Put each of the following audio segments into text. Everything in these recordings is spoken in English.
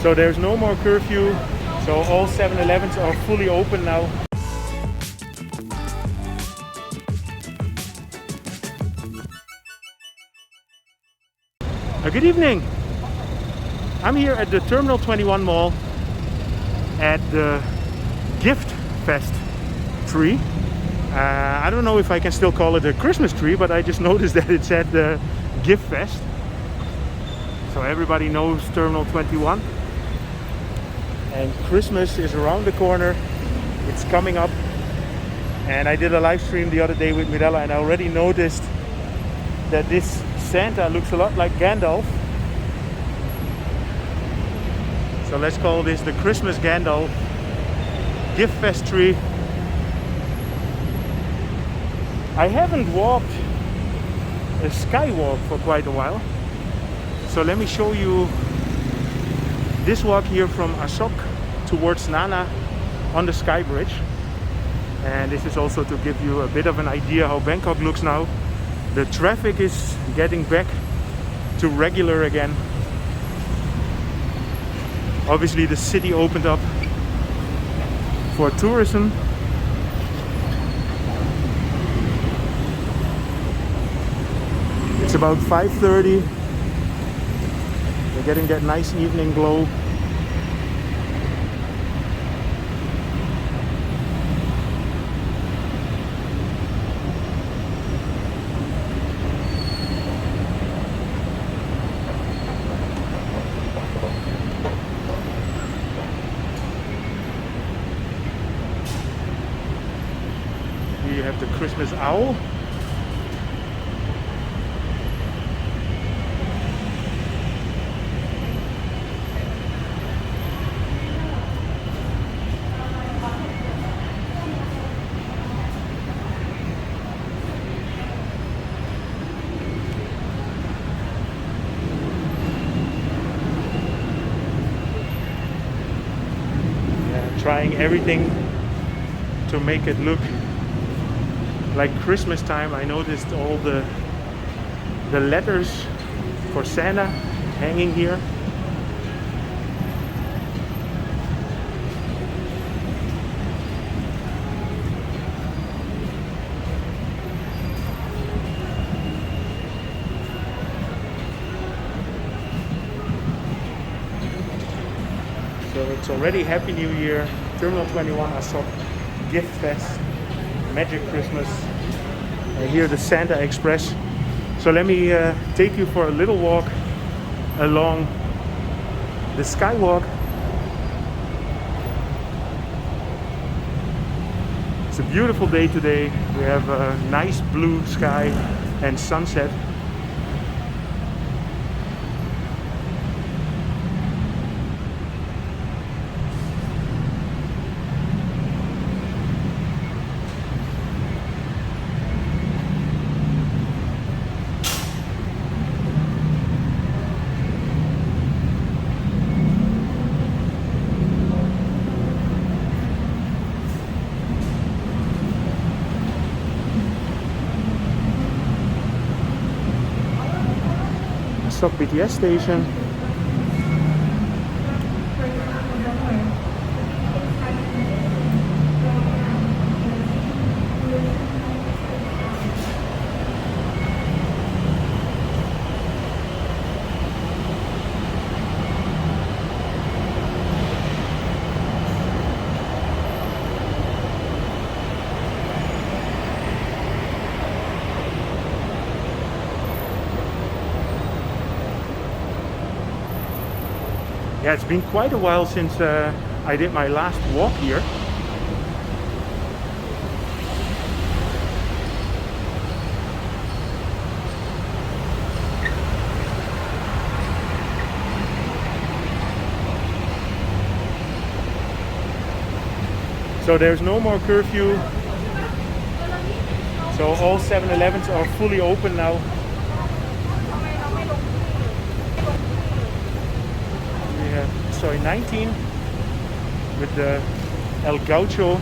So there's no more curfew. So all 7-Elevens are fully open now. Good evening. I'm here at the Terminal 21 Mall at the Gift Fest tree. I don't know if I can still call it a Christmas tree, but I just noticed that it's at the Gift Fest. So everybody knows Terminal 21. And Christmas is around the corner. It's coming up. And I did a live stream the other day with Mirella, and I already noticed that this Santa looks a lot like Gandalf. So let's call this the Christmas Gandalf Gift Fest tree. I haven't walked a Skywalk for quite a while. So let me show you this walk here from Asoke towards Nana on the Sky Bridge. And this is also to give you a bit of an idea how Bangkok looks now. The traffic is getting back to regular again. Obviously the city opened up for tourism. It's about 5:30. We're getting that nice evening glow. Here you have the Christmas owl. Trying everything to make it look like Christmas time. I noticed all the letters for Santa hanging here. So it's already Happy New Year, Terminal 21 Asoke, Gift Fest, Magic Christmas, here the Santa Express. So let me take you for a little walk along the Skywalk. It's a beautiful day today. We have a nice blue sky and sunset. Asoke BTS station. Yeah, it's been quite a while since I did my last walk here. So there's no more curfew. So all 7-Elevens are fully open now. 19 with the El Gaucho.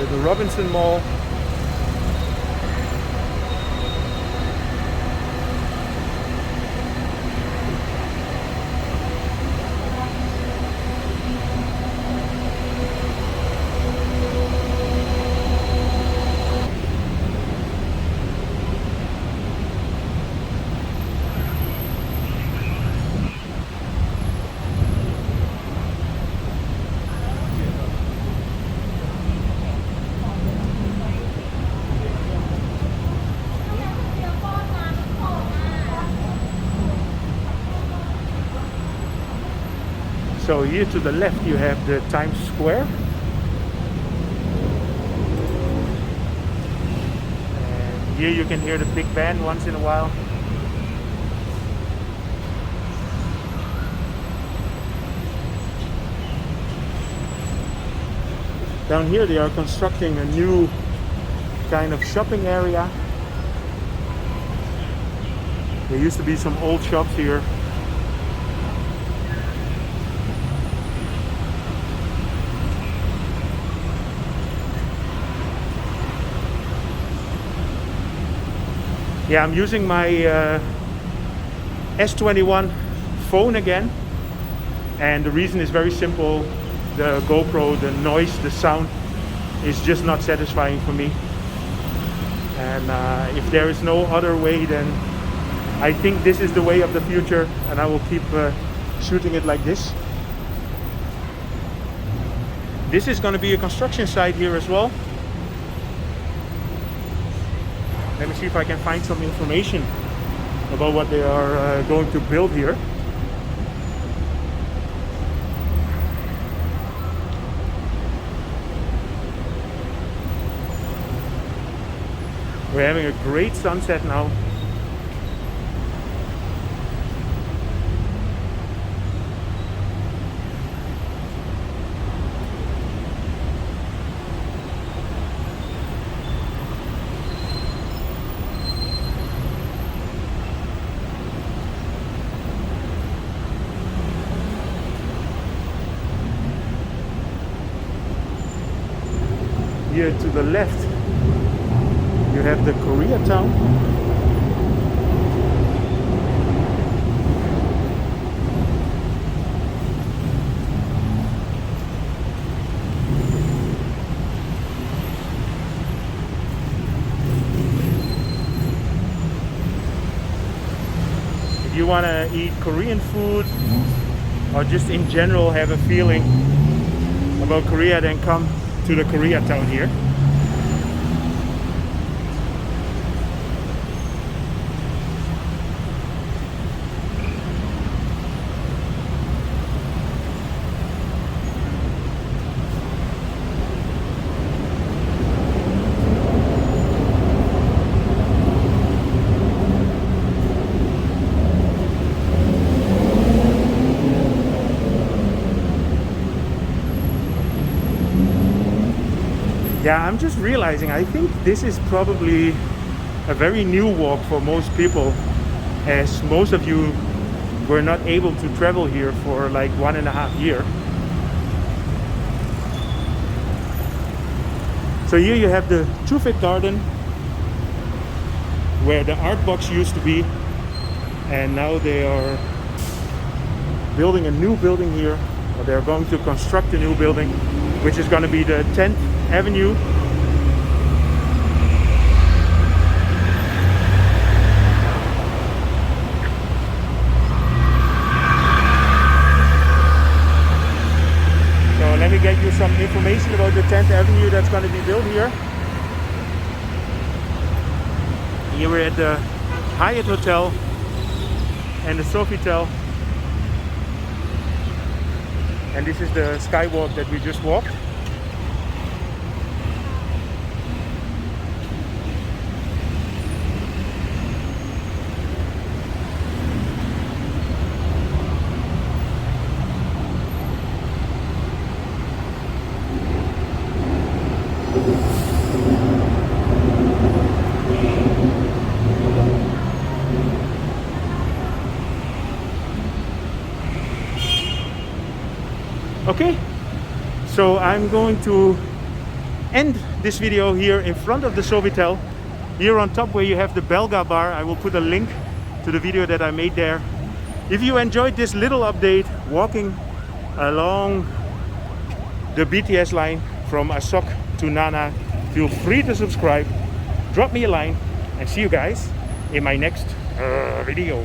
the Robinson Mall. So here to the left you have the Times Square. And here you can hear the big band once in a while. Down here they are constructing a new kind of shopping area. There used to be some old shops here. Yeah, I'm using my S21 phone again, and the reason is very simple. The GoPro, the noise, the sound is just not satisfying for me. And if there is no other way, then I think this is the way of the future, and I will keep shooting it like this. This is going to be a construction site here as well. Let me see if I can find some information about what they are going to build here. We're having a great sunset now. Here to the left you have the Koreatown. If you want to eat Korean food or just in general have a feeling about Korea, then come to the Koreatown here. Yeah, I'm just realizing, I think this is probably a very new walk for most people, as most of you were not able to travel here for like 1.5 years. So here you have the Chuvit Garden, where the art box used to be, and now they are building a new building here, or they're going to construct a new building, which is going to be the 10th Avenue. So let me get you some information about the 10th Avenue that's going to be built here. Here we're at the Hyatt Hotel and the Sofitel. And this is the Skywalk that we just walked. Okay, so I'm going to end this video here in front of the Sofitel. Here on top where you have the Belga bar, I will put a link to the video that I made there. If you enjoyed this little update walking along the BTS line from Asoke to Nana, feel free to subscribe, drop me a line, and see you guys in my next video.